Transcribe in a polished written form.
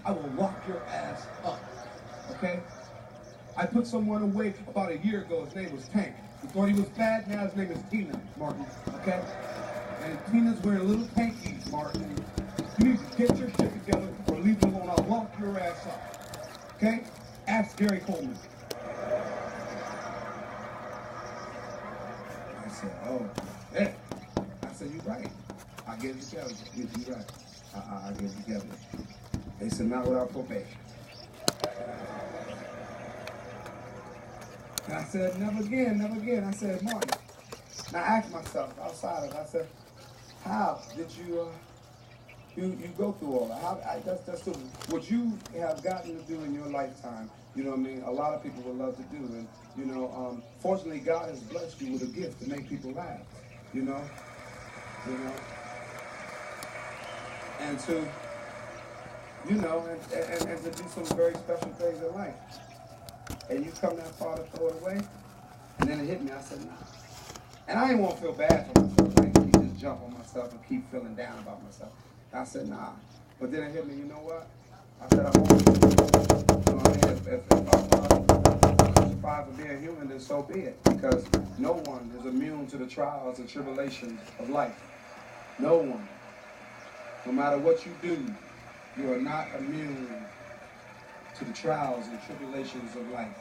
I will lock your ass up. Okay? I put someone away about a year ago. His name was Tank. We thought he was bad. Now his name is Tina, Martin. Okay? And Tina's wearing little tankies, Martin. You need to get your shit together or leave it alone. I'll lock your ass up. Okay? Ask Gary Coleman. I said, oh, yeah. I said, you're right. I'll get it together. You're right. I'll get it together. They said, not without probation. And I said, never again, never again. I said, Martin. And I asked myself outside of it, I said, how did you go through all that? That's what you have gotten to do in your lifetime. You know what I mean? A lot of people would love to do. And, you know, fortunately, God has blessed you with a gift to make people laugh. You know? And to, you know, and to do some very special things in life. And you come that far to throw it away, and then it hit me. I said, nah. And I didn't want to feel bad for myself. I didn't keep just jump on myself and keep feeling down about myself. I said, nah. But then it hit me, you know what? I said, I'm on. You know what I mean? If I'm crucified for being human, then so be it. Because no one is immune to the trials and tribulations of life. No one. No matter what you do, you are not immune to the trials and tribulations of life.